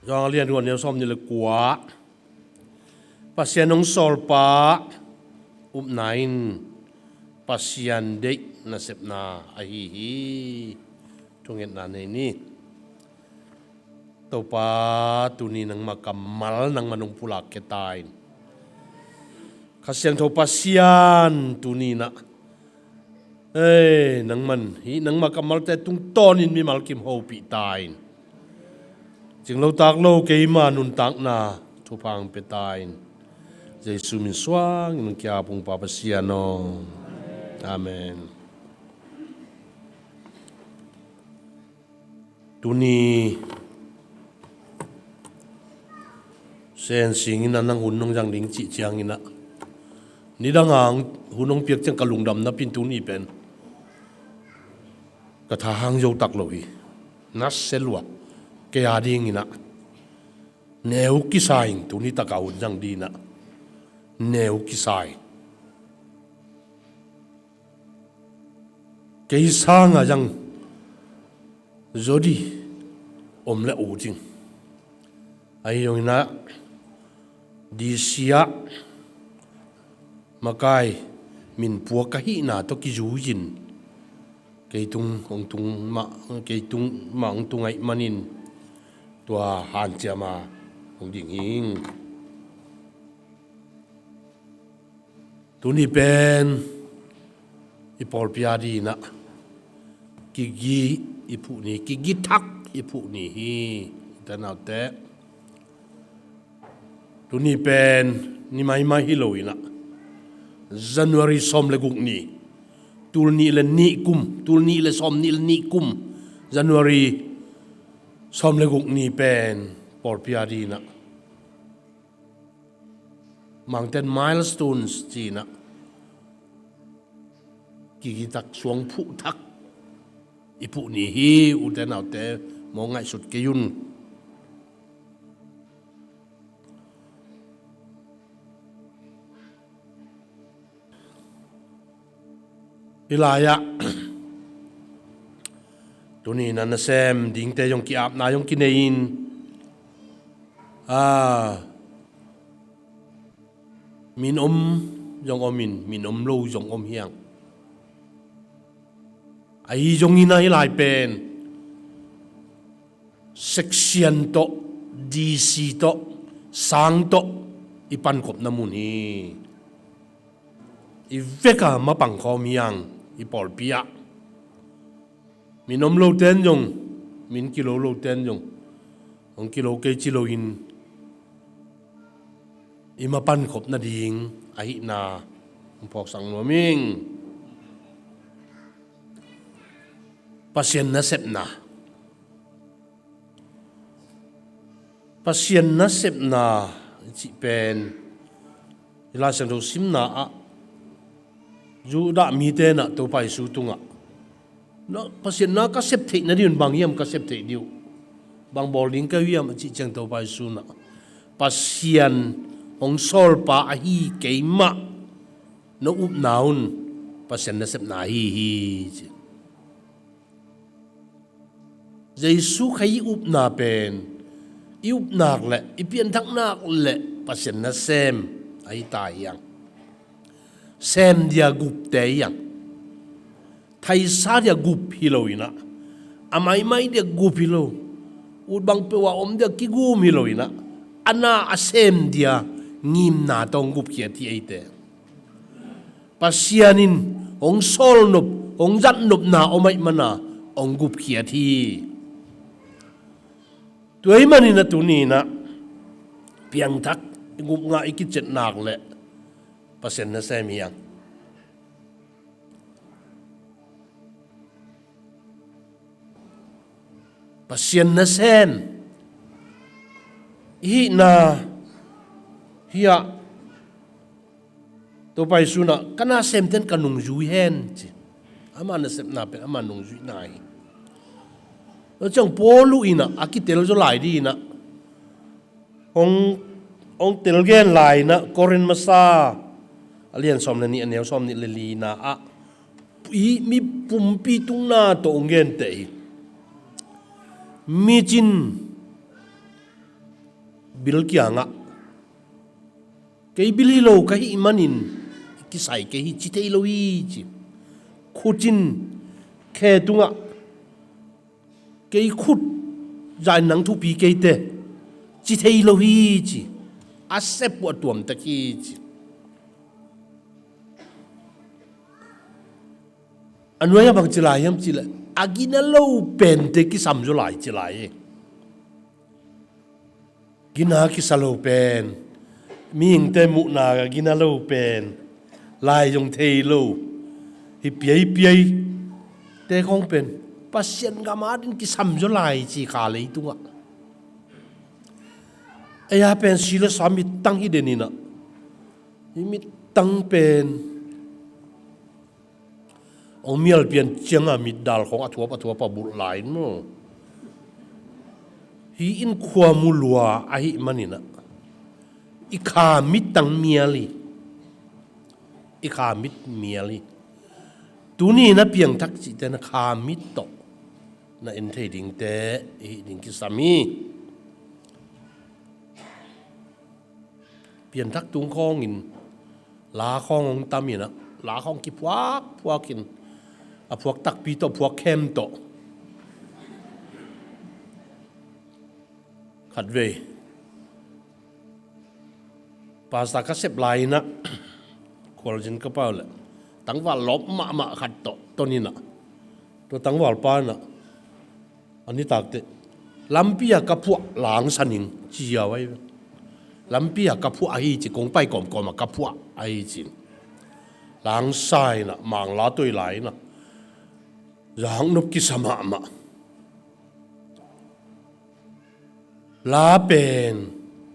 Yang lian ruan yang som ni le kuah pasien nong sol pa nain pasien dek nasib na ahihi tungit na ni topa tuni nang makamal nang manung pulak ketain kasiang to pasien tuni na nang man hi nang makamal te tung tonin mi malkim ho pi tain jing lo tak lo ke ma nun tak na thu phang petain Jesu min suang nang kia pung pa pasiano amen tuni sen sing ina nang hunong jang ling chi chiang ina ni dangang hunong piak chang kalung dam na pin tuni pen ka tha hang jo tak lo hi nas selwa ke ading ina neu kisaing tuni takau jang dina neu kisai ke sanga jang zodi om le u jing ai yong na di sia makai min pu ka hi na to ki ju yin ke tung ong tung ma ke tung ma ong tung ai manin tua han chia ma ong ding hing tuni pen ipol piadi na kigi ipu ni kigi thak ipu ni hi tanau te tuni pen ni mai mai hiloina January som le guk ni tul ni le ni kum tul ni le som ni le ni kum January som le guk ni pen por piadi na mountain milestones chi na kigi tak suang phu thak ipu ni hi u te nau te mo ngai sut ke yun ilaya tuni na na sem ding te yong ki ap na yong ki nein min yong min lo yong hiang ai yong ina ilai pen section to DC to sang to ipan kop na muni iveka mapang khom yang ipol pia minom lo ten yong min kilo lo ten yong ong kilo ke chilo in imapan khop na ding ai na pok sang no ming pasien na sep na chi pen ila sang do sim na a ju da mi te na to pai su tunga no pasien na ka sep the na diun bang yam ka sep the diu bang bowling ka yam chi chang to pai su na pasien ong sol pa a hi keima no up naun pasien na sep na hi Jesu khai up na pen iup nak le ipian thak nak le pasien na sem ai ta yang sem dia gup te yang thai sa dia gup hiloina amai mai dia gup hilo ud bang pe wa om dia ki gum hiloina ana asem dia ngim na tong gup kia ti ite pasianin ong sol nop ong zat nop na omai mana ong gup kia thi tuai mani na tuni na piang thak gup nga ikichet nak le pasien na sem yang pasien na sem hi na hiya to pai suna kana sem ten kanung jui hen chi ama na sem na pe ama nung jui nai lo chang polu ina akitel jo lai di na ong tel gen lai na korin masa alian som na ni anel som ni leli na a mi pumpi tung na to ngen te mi chin bil kia nga cái bili lo cái imanin cái sai cái hi chitei lo hi chi khutin khe tunga cái khut dài nắng thu pi cái te chitei lo hi chi asep wa tuam ta ki chi anwaya bang chilai yam chila agina lo pen te ki sam jo lai chilai gina ki salo pen ming te mu na gina lo pen lai jong thei lo hi piai te khong pen pasien ga ma din ki sam jo lai chi kha lei tunga aya pen sila sami tang hi denina mi tang pen ông miel pian chiang a mit dal khong athua pa bul lai no hi in khwa mu lua a hi manina i kha mit tang miali i kha mit miali tuni na piang thak chi te na kha mit to na in thei ding te hi ding ki sami pian thak tung khong in la khong ong tamina la khong ki puak in a puak tak pi to puak khem to khat ve pasta ka sep lai na khol jin ka pa le tang wa lop ma khat to ni na to tang wal pa na ani tak te lampia ka pu lang saning chi ya wai lampia ka pu a hi chi kong pai kom ma ka pu a hi chi lang sai na mang la toi lai na rang nop ki sama ma la pen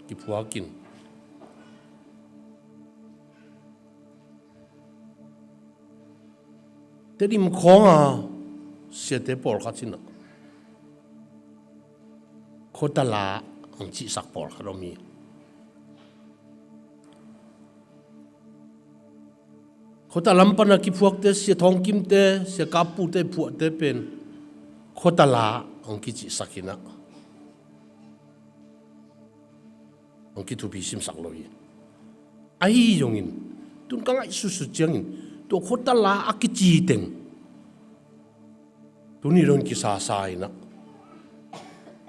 ki puakin te dim khong a se te por khatina khotala ang chi sak por kharomi khota lampana ki phuak te se thong kim te se kapu te phu te pen khota la ong ki chi sakina ong ki thu bi sim sak loi ai yongin tun ka ngai su changin to khota la aki chi teng tuni ron ki sa sai na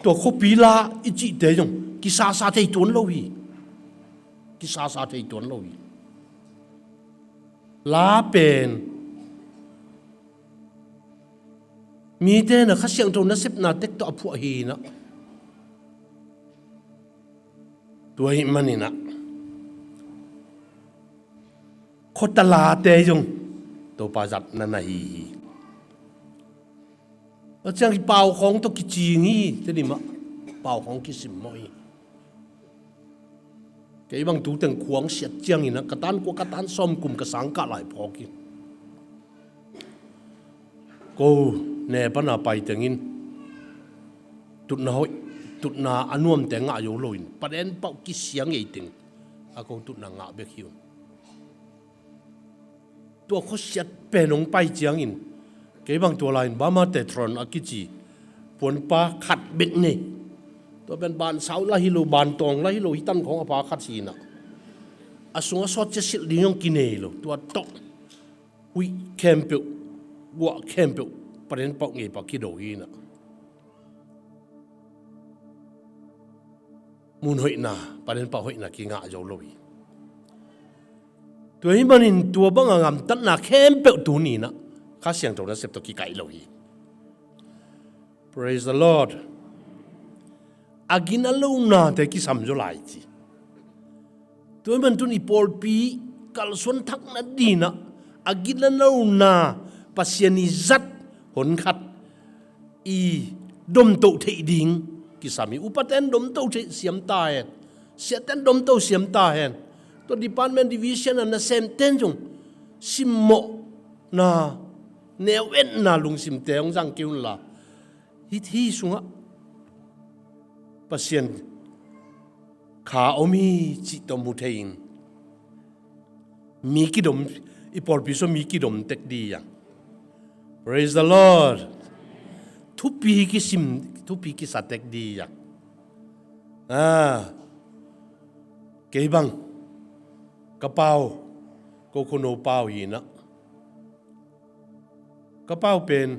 to khopi la i chi te yong ki sa thei ton loi ki sa thei ton loi lá bền mi te na khá siang trâu na xếp na tek to apua hi na tua hi mani na khota la te jong to pa zat na na hi ở chang ki pau khong to ki chi ngi te di ma pau khong ki sim moi cái bằng tú từng khuang siết chiang ina katan som kum ka sang ka lai phoki ko ne pana pai tengin tut na anuam te nga yo loin paren pau ki siang ei ting a ko tut na nga be khiu to kho siat penong pai chiang in cái bằng tua lain ba ma te tron akichi pon pa khat bek ne to ben ban sau la hi lo ban tong la hi lo hi tan khong apa khat si na asunga so che sil ding yong kine lo to tok hui kempe wa kempe paren pok nge pa ki do hi na mun hoi na paren pa hoi na ki nga jo lo hi to hi manin to bang ngam tan na kempe tu ni na kha siang to na sep to ki kai lo hi praise the lord agina lo na te ki sam jo lai chi tôi mình tuân ipol pi kal suan thak na di na agina lo na pasiani zat hon khat i dom to thei ding ki sami upaten dom to thei siam ta hen siaten dom to siam ta hen to department division na sem ten jong simmo na newen na lung sim te ong jang kiun la hi sunga pasien kha omi chi tom mu thein mi ki dom ipol pi so mi ki dom tek di yang praise the lord thu pi ki sa tek di yang เก็บังกระเป๋าก็คนโอเป้าอีนะกระเป๋าเป็น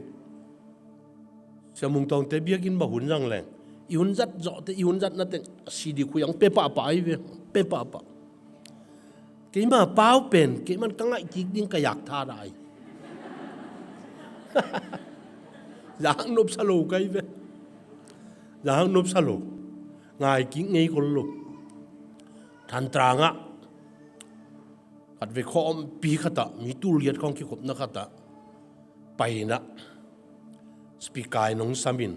สมุงตองเตบียกินบะหุ่นจังแรงอีหุ่นจัดจ่อเตอีหุ่นจัดนั่นเองสีดีคุยยังเป๊ะปะปะอีเว้ยเป๊ะปะปะเกี่ยมาเป้าเป็นเกี่ยมันตั้งไอ้จิกดิ้งกระยักท่าได้อย่างนบสโลกันเว้ยอย่างนบสโลง่ายกิ้งไงคนลุกทันตรางะอัดเวคอมปีขตะมีตู้เลียดของขี้ขบนักขตะไปนะสปีกายน้องสามิน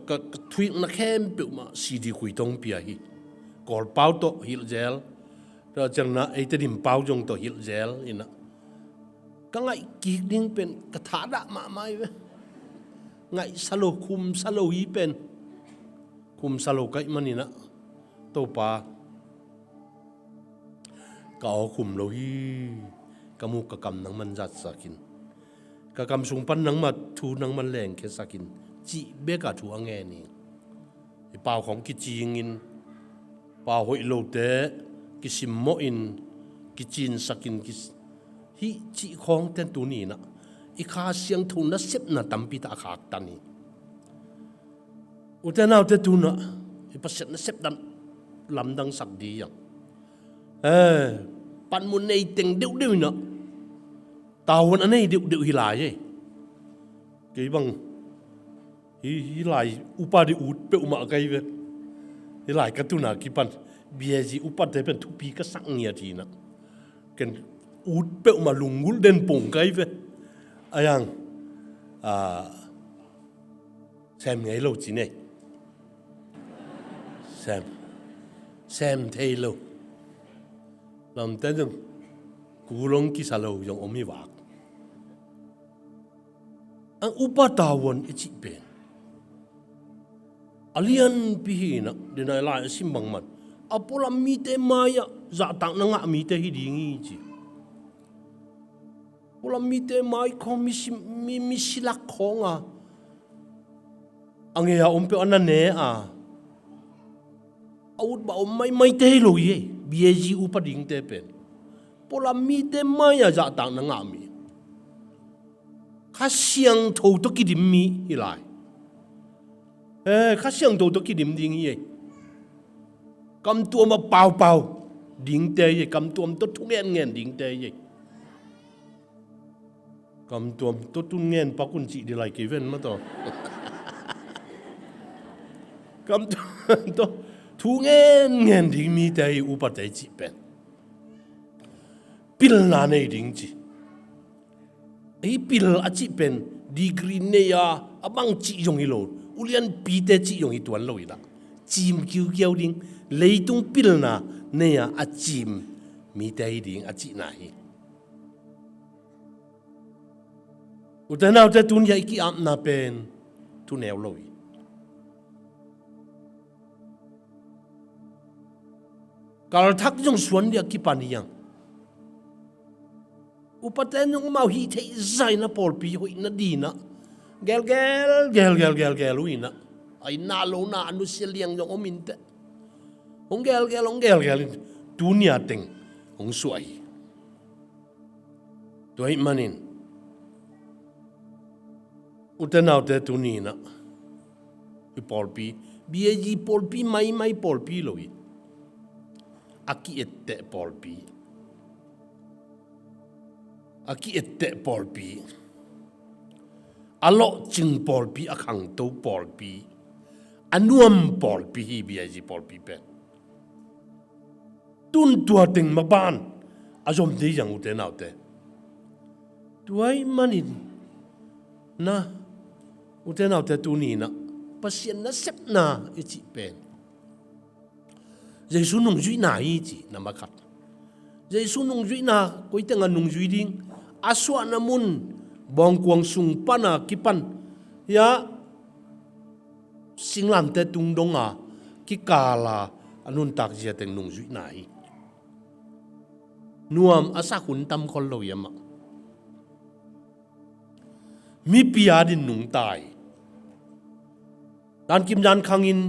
ก็ทวีนักเข้มเปียวมาสีดีคุยตรงเปียฮีกอลเป้าโตฮิลเจลแต่จังนะไอ้ที่ดิมเป้าจงโตฮิลเจลอินะก็ไงกีดิ้งเป็นกระถาดะมาไม่เว้ไงสโลคุมสโลฮีเป็นคุมสโลกัยมันนี่นะโตปาก็เอาคุมโลฮีกมุกกำนังมันจัดสักินกกำสุงปันนังมาทูนังมันแรงแค่สักินจีเบกาทูอังเงนี่เปล่าของกิจีงินเปล่าหอยโลเตกิสิมโมอินกิจีนสักินกิฮิจีของเต็นตัวนี้นะอีข้าเสียงทูนัเซบนะตั้มปีตาขาดตันนี่อุตนาเตตูนะอีปัสเซนนัเซบดันลำดังสักดีอย่างปันมุนในเต็งเดียวเดียวนะตาวันอันนี้เดียวเดียวฮิลายกี่บังฮิลายอุปาดิอุดเปอุมาไกเวฮิลายกระตุนากี่ปันเบียจีอุปาเดเป็นทุปีก็สักเงียทีนะกันอุดเปอุมาลุงกุลเดินป่งไกเวอะไรอย่างแซมไงโลจีเนี่ยแซมเทโลลำแต่ยังกูลงกิสาโลยังอมิวากอันอุปตาวันอิจิเป็นอเลียนพิหินะเดินไล่สิมบังมันอพอลมีเตมายะจะตั้งนังอามีเตฮิดิ้งอีจีพอลมีเตมายของมิสิลักของอังเงียอมเปอันนั้นเนะอาวุธบ่าวไม่เตะเลยเบียจีอุปดิ่งเตะเป็นพอลมีเตมายะจะตั้งนังอามีข้าเสียงทูตกิดิมมีฮิไลข้าเสียงทูตกิดิมดิ่งยี่กำตัวมาเป่าดิ่งเตะยี่กำตัวมันตัวทุกเงี้ยดิ่งเตะยี่กำตัวตัวทุกเงี้ยปักกุญจีดีไลกี่เว้นมาต่อกำตัวทุกเงี้ยดิ่งมีเตะอุปเตจิเป็นปิลนาเนดิ่งจีไอ้ปิลอาจิเป็นดีกรีเนียอบังจียงฮิโลอุเลียนปีเตจียงฮิตัวโลอีละจิมคิวเกียวดิ่งเลยตุงปิลนาเนียอาจิมมีเตยดิ่งอาจินาฮีอุตนาอุตตุนยาอิกิอัมนาเป็นทุนเอลโลอีการทักยงสวนเดียกิปานิยังอุปเทนยงมาฮีเทใจนะปอลปีหุยนะดีนะเกลลุยนะไอ้นาโลนาอนุเสลียงยงอมินเตองเกลดุนยาเต็งองสวยตัวไอ้มันนินอุตนาอุตตุนีนะอุปอลปีเบียจีปอลปีไม่ปอลปีเลยAki ette polpi. Aki ette polpi. Alo ching polpi akang to polpi. Anuam polpi hi biaji polpi pen. Tun tua ting maban. Azom di yang ute naute. Tuai manin. Na. Ute naute tunina. Pasien na sep na ichi pen. Giêsu nung duy na hi chi na makat Giêsu nung duy na koi tenga nung duy ding aswa na mun bong kuang sung pana kipan ya singlam te tung donga ki kala anun tak jia teng nung duy na hi nuam asa kun tam khol lo yama mi pia din nung tai dan kim jan khangin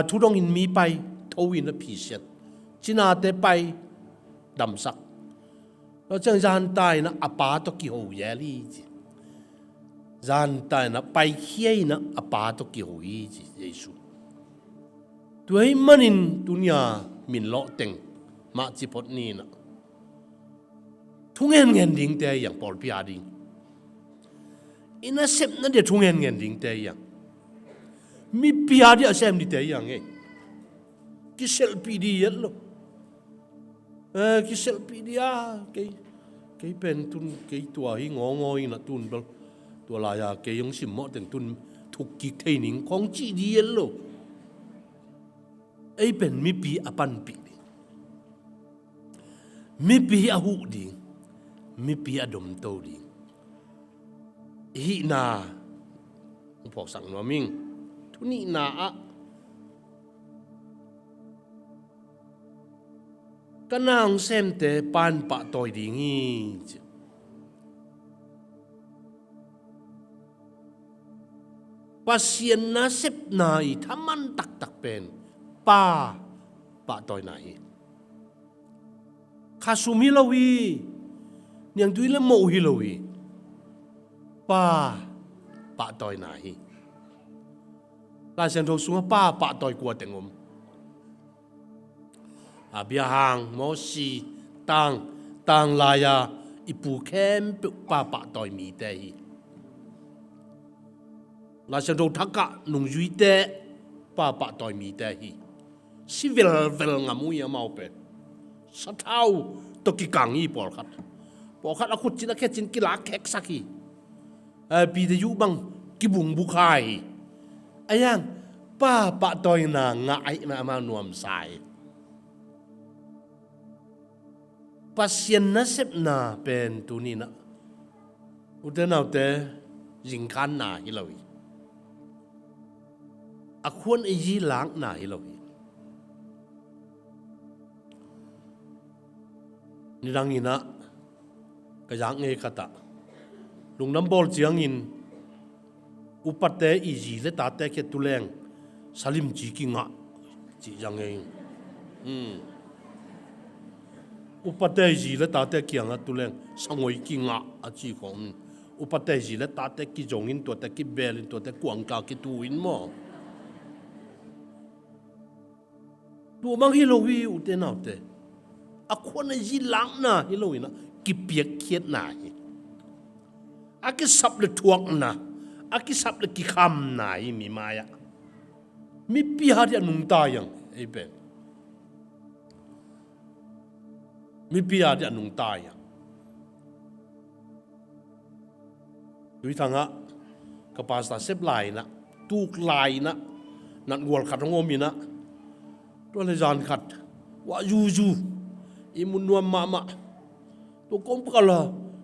thu dong in mi paiโอวินและผีเสีย จีน่าเตไปดำสักแล้วจังจานตายนะอาปาตกิโหยลีจีจานตายนะไปเขี้ยนะอาปาตกิโหยจีเยซูตัวให้มันินดุนยามินโลเต็งมาจิพดนี่นะทุ่งเงินดิ่งเตยอย่างปอลพิอาดิ่งอินาเซมนั่นเดี๋ยวทุ่งเงินดิ่งเตยอย่างมีพิอาดิอาเซมดิเตยอย่างไงกิเซลปีดีเยอะลูกกิเซลปีดีอ่ะกี่เป็นตุนกี่ตัวหิงงอยนะตุนตัวลายากี่ยังสิมมอแต่งตุนถูกกิเทนิงของจีดีเยอะลูกไอ้เป็นมีปีอปันปีมีปีอาหูดิ่งมีปีอดมโตดิ่งฮีนาพอสั่งนัวมิงทุนี่นาอะก็นางเซมเตปานปะตอยดิ่งอีปัสยนนาเซปนายถ้ามันตักเป็นป้าปะตอยไหนข้าสุมิลวียังดุยละโมฮิลวีป้าปะตอยไหนลาเซนโทสุงป้าปะตอยกว่าแต่งมอาเบียหางโมซีตังลายาอิปูเข้มป้าปะตอยมีเตยลาเซนโททักกะนุงยุยเตป้าปะตอยมีเตยสิเวลงามุยมาเป็นสัตว์เอาตกิกังอีปอลขัดอาคุดจินแค่จินกิลาแขกสักทีปีเดยุบังกิบุงบุคายไอ้ยังป้าปะตอยนางไอ้มานวมสายปัสยนนัสเนาเป็นตัวนี้นะอุตนาเตยิงขันนาฮิลวีอาควรยีหลังนาฮิลวีนี่ดังนี้นะก็ยังเอกตะลุงน้ำบอลเจียงอินอุปเตอีจีเลตาเตเกตุเลงสลิมจีกิงะจียังเองอุปเตจีเลตาเตเกียงะตุเลงสังวยกิงะอาจีของอุปเตจีเลตาเตกิจงอินตัวเตกิเบลินตัวเตกวางกากิตูอินมอดูมังฮิโลวีอุเตนาเตอาคนยีหลังนะฮิโลวีนะกิเปียกเคียดนาฮิอากิสับเลยทวกนะอากิสับเลยกิคำนาฮิมีมายะมีปีหาที่นุงตายังไอ้เป็นมีปีหาที่นุงตายังดูทางอะกปาสตาเซบไลนะตูกไลนะนัดงวลขัดงอมีนะตัวเลยจานขัดว่ายูอิมุนนวมมาตัวกงปะละ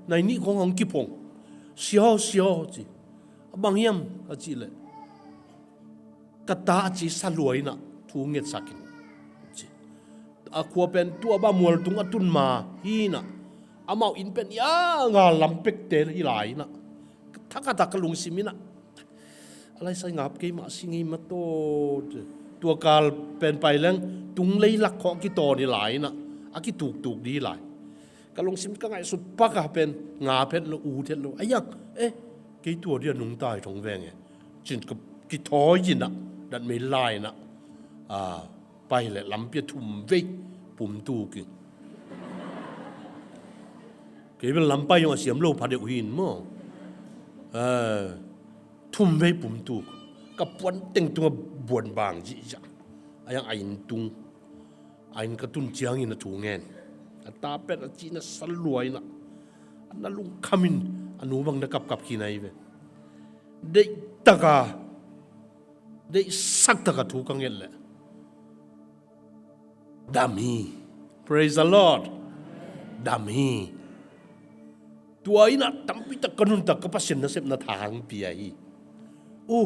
ในนี้ของกิพงเสียวจีบางยามอาจีเลยกตาจีสลวยนะทูเงียสักินจีอาขวเป็นตัวบ้ามัวตุงอตุนมาฮีนะอามาอินเป็นยางาลำเป็กเตลอีหลายนะทักกะลุงซิมินะอะไรใส่งับกี่มาสิงิมาโตตัวกาลเป็นไปแล้วตุงเลยลักของกิโตนี่หลายนะอากิถูกดีหลายกะลงซิมก็ไงสุดปักเป็นงาเพชรละอูเทศละไอ้ยักกี่ตัวเดียวนุ่งตายทงแวงไงจินกับกิท้อยินนะดันไม่ลายนะไปเลยลำเปียทุ่มเวปุ่มตูกิกี่เป็นลำไปยังเสียมโลพัดเดียวหินมั้งทุ่มเวปุ่มตูกับวันเต็งตัวบวนบางจีจ้ะไอ้ยังไอ้ตุงไอ้กระตุ้นเจียงอินถูเงินตาเป็ดจีนสลวยนะอันนั้นลุงขมินอันนู้บังนักกับขี้ไหนเว้ยได้ตะกาได้สักตะกาถูกกังเงินแหละดามี praise the Lord ดามีตัวอินะตั้มพิตะกันุนตะกับปัสเซนนะเสพนาทางปีไอโอ้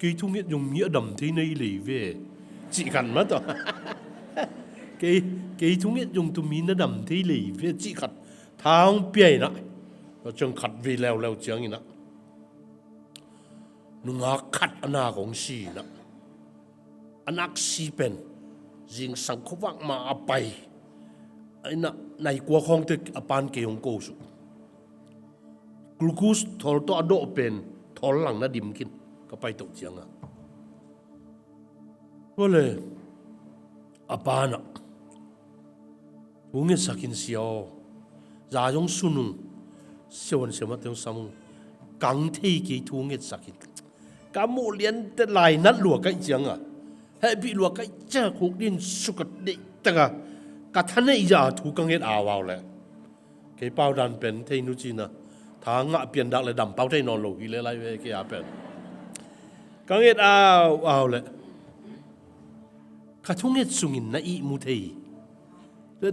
กี่ทุ่งเงี้ยยงเงี้ยดำที่ในเลยเว้ยจีกันมาต่อกี่ทุ่งเงี้ยยงตุมีนะดำที่เลยเว้ยจีขัดทางเปียนะเราจงขัดเวแล้วเจียงอีนะนุ่งขัดอนาของสีนะอนักสีเป็น ยิงสังขวักมาไปไอ้น่ะในกัวของเด็กอปานเกี่ยงโกสุกลูกูสทอลตัวอโดเป็นทอลหลังน่ะดิมกินก็ไปตกเจียงอ่ะว่าเลยอปานะวงเงินสักินเสียวยาจงสุนุงเสียวันเสียมาเตียงสมุงกังเทกี่ทุ่งเงินสักินกามูเลียนแต่ลายนัดหลวกกันเจียงอ่ะให้พี่หลวกกันเจ้าคุกดินสุกเด็กแต่กะกะท่านเนี่ยจะถูกกังเงินอาวาวเลยเกี่ยเป้าดันเป็นเทนุจีนะทางอ่ะเปลี่ยนดักเลยดำเป้าเทนอนโลกิเลยไรเว้ยเกี่ยเป็นกังเงินอาวเลยกะทุ่งเงินสุงินนะอีมุเทย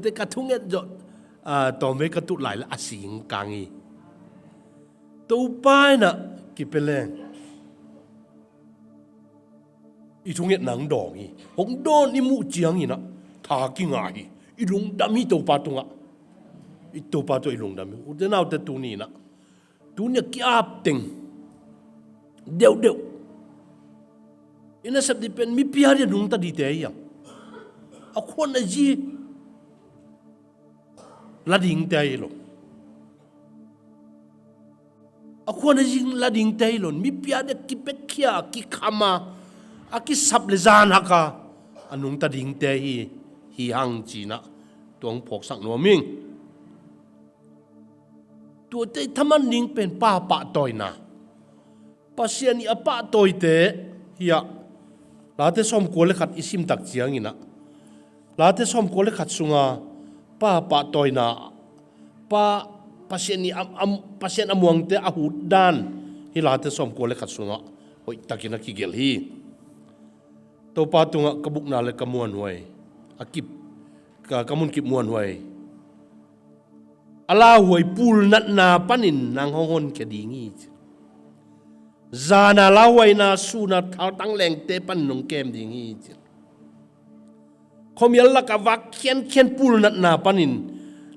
แต่กะทุ่งเงินจะตอนไม่กระตุไหลละอาศิงกังอีตัวป้ายน่ะกี่เป็นแรงอีทุ่งเงินหนังดองอีหงโดนอีมุเจียงอีนะทากิงไงอีลุงดำอีตัวปาตุงอ่ะอีตัวปาตัวอีลุงดำอุดเนาแต่ตัวนี้นะตัวเนี่ยกี่อาบเต็งเดียวอินะสับดิเป็นมีพิหารลุงตัดดีเตยยังเอาคนอจีละดิ่งเตยหรอเอาคนอจีละดิ่งเตยหรอมีพิหารกิเป็กขี้อากิขมาอากิสับเลจานฮักะอันนุงตัดดิ่งเตยฮีฮังจีนะตัวงพกสักนัวมิงตัวเตยทำมันนิ่งเป็นป้าปะตอยนะปัสยานี่อปะตอยเตเฮียลาเตสอมกัวเลขัดอิสิมตักเจียงอินะลาเตสอมกัวเลขัดสุงาป้าปะตอยนะป้าปัสยานี่ปัสยาอมวงเตอหูดานฮิลาเตสอมกัวเลขัดสุงาโอ้ยตักินักกิเกลฮีตัวป้าตุงะกบุกนาเลกมวนหวยอากิบกมุนกิบมวนหวยอาลาหวยปูลนัดนาปันินนางฮอนแคดีงี้จานาลาหวยนาสูนาท้าตั้งแรงเตปันนงเกมดีงี้เขามีละกะวักเขียนปูลนัดนาปันิน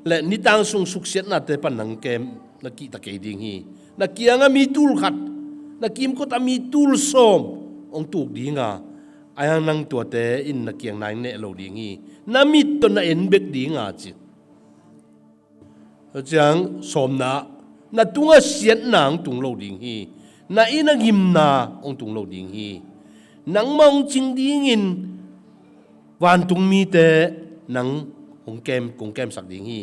และนิตังสุงสุกเสียนาเตปันนงเกมนักกีตะเกดีงี้นักกียงมีตูลขัดนักกิมก็ตามีตูลส้มองตูกดีงาไอ้ยังนั่งตัวเตอินนักเกียงนายเนโลดีงี้น้ำมิตรน่ะเอ็นเบกดีงาจิจังสมนะน่ะตุงเสียนนางตุงโลดิงฮีน่ะอินักยิมนาองตุงโลดิงฮีนังมองจิงดิงินวันตุงมีเตนังองแกมกงแกมสักดิงฮี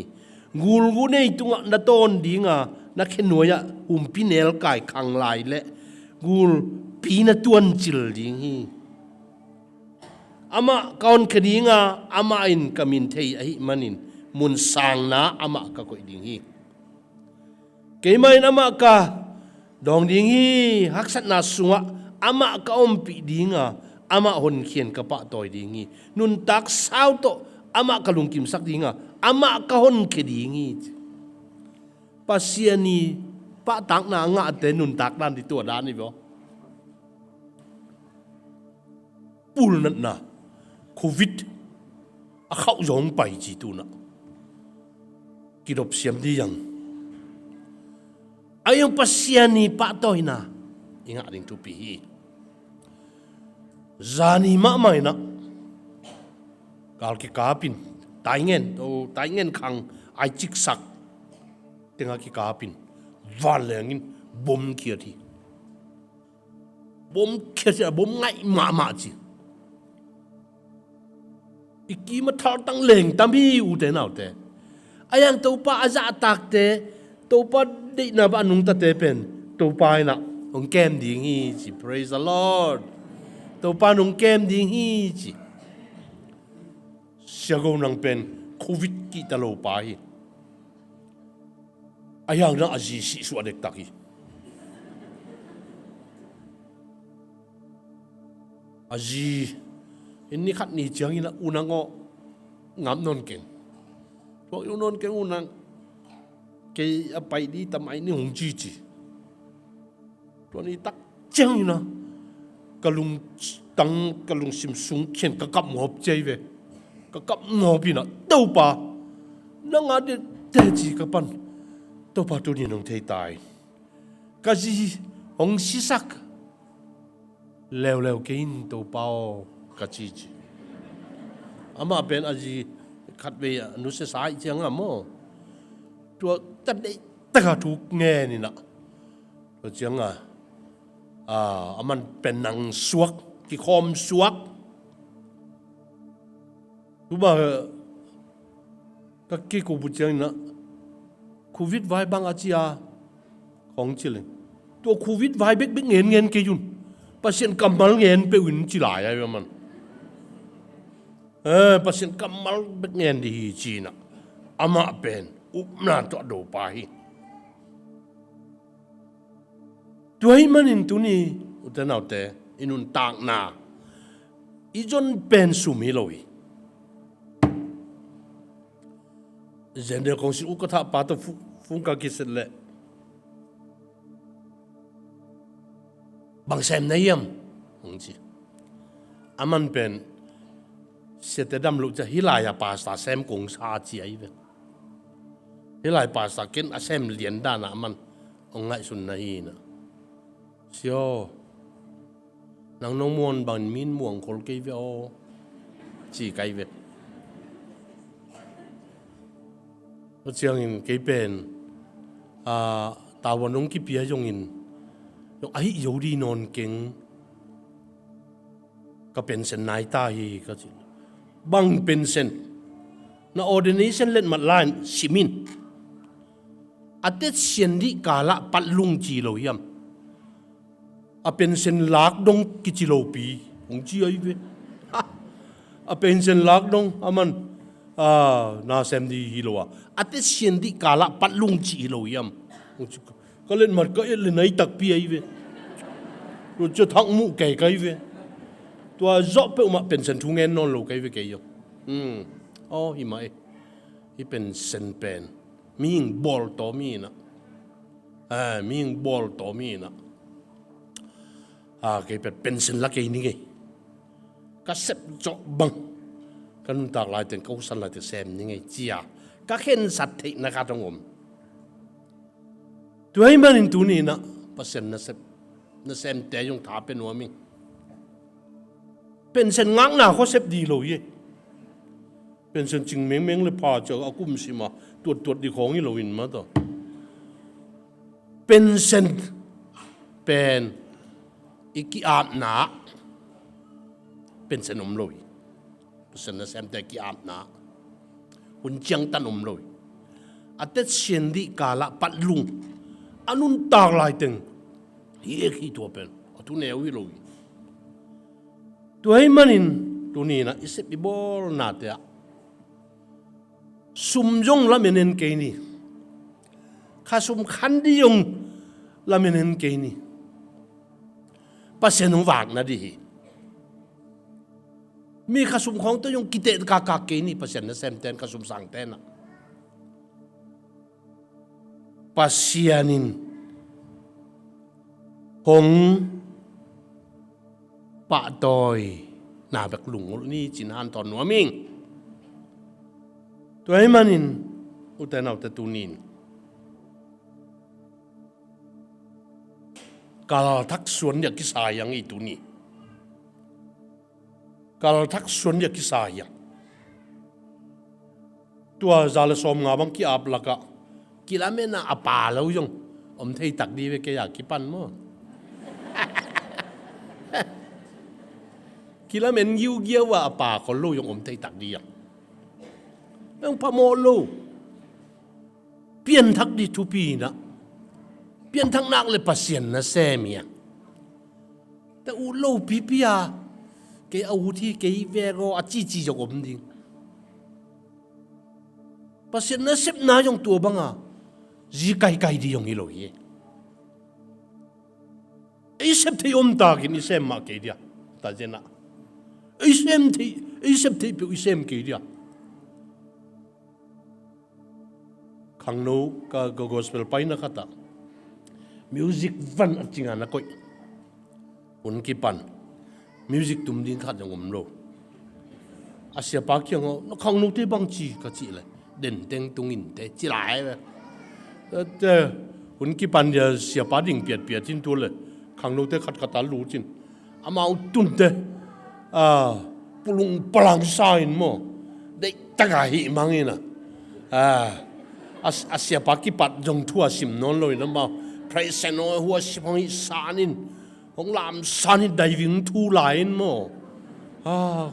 กูลกูเนี่ยตุงน่ะต้นดิงานักเขนวยะปีเนลกายขังลายและกูลปีน่ะตวนจิลดิงฮีอามาก่อนคดีงาอามาอินกามินเทยไอมันินมุนสางนาอามาก็กดิ่งฮีเกย์ไม่อามาก็ดองดิ่งฮีฮักษณะสุงะอามาก็อมปีดิ่งาอามาหนเขียนกระปะต่อยดิ่งฮีนุนตักสาวโตอามาก็ลุงกิมสักดิ่งาอามาก็หนคดิ่งฮีปัสยานีปะตักนางะเตนุนตักด้านที่ตัวด้านนี่บ่ปูลนั่นนะโควิดเข้าย้อนไปจีตูนะกิรบเสียมดียังอายุปัสยานีปะต้อยนะอิงอะไรทุปีจานีมาไม่นะกาลกิกาปินตายเงินโอ้ตายเงินขังไอจิกสักเต็งกิกาปินวันเลยงินบ่มเกียรติบ่มเกียรติบ่มไงมาจีอีกีมาท้าตั้งเหล่งตามพี่อุเตนเอาเตอายังตัวป้าอาจจะตักเตตัวป้าได้นับอนุงตะเตเป็นตัวป้าน่ะองแกมดีงี้จี praise the Lord ตัวป้าองแกมดีงี้จีเสียกูนังเป็นโควิดกีตาโลไปอายังน่ะอาจีสิสวดเด็กตักอีอาจีอินนี่ขัดนี่เจียงอินะอุนังก็งามนนเก่งพวกอุนนเก่งอุนังเกยไปดีทำไมนี่หงจีตัวนี้ตักเจียงอินะกะลุงตังกะลุงซิมซุงเขียนกะกับหมอบใจเวกะกับหมอบอีนะเต้าป่านังอาเดเตจีกะปันเต้าป่าตัวนี้น้องเทตายกะจีหงซิสักแล้วเกินเต้าป่ากะจี อามาเป็นอาจีขัดเวียนุสสายเชียงอ่ะโมตัวตัดได้ตะขาถูกแง่นี่นะตัวเชียงอ่ะมันเป็นหนังสวกที่คอมสวกรู้ป่ะก็กี่กูพูดเชียงนะโควิดไว้บางอาชีพของจิเลตัวโควิดไว้เบ็กเงินกี่ยุนปัจจัยกำมัลเงินไปอุ่นจิหลายอะไรมันปัจจัยกำมัลเบ็กเงินดีจีน่ะอามาเป็นอุปนาตัวโดไปตัวให้มันอินตุนี่อุตนาแต่อินุนต่างนาอีจนเป็นสุมิโลยเจนเดอร์ของสิอุกท่าปาตฟุ้งกากิสเล่บางเซมในยมของจีอามันเป็นเสด็จดำลุจะฮิลายาปาสตาเซมกงชาจีไอเวฮิลายปาสตาเก็นอาเซมเลียนด้านมันองไงสุนนะฮีนะเชียวนังน้องมวนบันมินม่วงคนกี่เวอจีไกเวก็เชียงอินกี่เป็นตาวันน้องกี่เปียยงอินยกไอ้ยูดีนอนเก่งก็เป็นเส้นนายตาฮีก็จิบังเป็นเส้นน่าออเดนิเส้นเล่นมาล้านสิมินอาเตเสียนดีกาละปัดลุงจีโลยมอาเป็นเส้นลักดงกิจิโลปีองจีไอเวอาเป็นเส้นลักดงอามันน่าเซมดีฮิโลอาเตเสียนดีกาละปัดลุงจีโลยมก็เล่นมันก็เล่นในตักปีไอเวรู้จะทั้งมุกไก่ไก่เวตัวจอบเปมาเป็นเส้นทุ่งเงินนอนโลไก่เวไก่ยอ๋อฮิมาฮิเป็นเส้นเป็นมีงบอลต่อมีนะมีงบอลต่อมีนะไก่เป็นเส้นละไก่นี่ไงก็เสพจอบบังกันตากลายถึงเขาสั่นลายถึงเซมนี่ไงเจียก็เห็นสัตว์ที่นะครับทั้งหมดตัวให้มันตัวนี้นะเปอร์เซ็นต์นะเซมแต่ยังถาเป็นหัวมิงเป็นเส้นงักหนาเขาเซฟดีเลยเป็นเส้นจริงเม้งเลยพาเจอเอากุ้มสิมาตรวจดีของนี่เราอินมาต่อเป็นเส้นเป็นอีกอาบหนาเป็นเส้นอมลอยเส้นเซมแต่กี่อาบหนาหุ่นเจียงตันอมลอยอาเตเสียนดีกาละปัดลุงอันนุนตากลายตึงเฮียขี้ตัวเป็นทุนเอวิลอยตัวให้มันอินตัวนี้นะอิสบิบอลนาเตะสุมยงละเมนเกนี่ข้าสุมขันดิยงละเมนเกนี่ปัสเซนงวากนะดิมีข้าสุมของตัวยงกิเตกากาเกนี่ปัสเซนนะเซมเตนข้าสุมสังเตนะปัสเซียนินหงปะตอยนาแบบหลุงนี่จินฮันตอนหัวมิงตัวให้มันอินอุตนาอุตตูนินกาลทักส่วนอยากกิสายังอีตัวนี้กาลทักส่วนอยากกิสายังตัวจาลสมงาบังกีอาบลักะกิลาเมน่าอาป่าแล้วยังอมเทยตักดีไปแกอยากกิปันมั้งกิลาเมนยิวเยี่ยวว่าอาป่าคนรู้ยังอมเทยตักดียังพะโมโลเปลี่ยนทักดีทุปีนะเปลี่ยนทั้งนักเลยปัสเซียนนะแซมียแต่อูโลปีปียเกออูที่เกยเวโรอาจีจีจกอมดิงปัสเซียนนะเซบนายองตัวบังอ่ะจีไกไกดียองอีโลเยไอเซบที่อมตากินไอเซมมาเกดียตาเจนะไอเซบที่เป็นไอเซมเกดียขังโนก็กอสเปลไปนะขัตามิวสิกวันจริงอ่ะนะก้อยอุนกิปันมิวสิกตุ้มดิ้งขัดอย่างผมโลอาเซียปากยังอ่ะขังโนที่บังจีก็จีเลยเด่นเต็งตุงอินเตจีหลายเลยแต่อุนกิปันจะเสียปาดิ่งเปียดจินตัวเลยขังโนที่ขัดตาลูจินอามาอุตุนเต pulung palang sain mo de tagahi mangina asia pakipat jong thua sim non loi na ma present no huwa sipang sanin hong lam sanin diving thu lain mo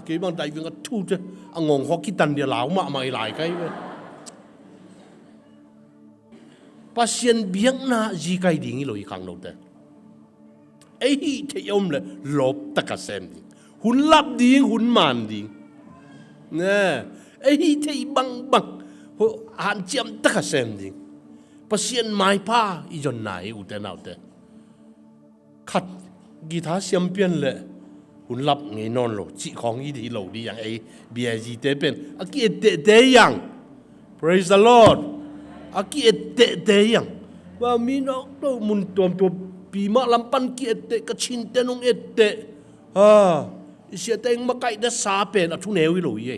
ke bang diving a thu te angong hokitan dia law ma mai lai kai we pasien biang na ji kai ding loi khang no te ei te yom le lop takasem ding hun lap ding hun man ding nè ei te bang bang han chiam takasem ding pasien mai pa i jon nai u te nau te khat gita siam pian le hun lap ngai non lo chi khong i di lo di yang ei bia ji te pen aki te yang praise the lord aki te yang wa mi no to mun tom to pi ma lampan ki ette ka chin te nong ette isia teng ma kai da sa pen a thu neu i lo ye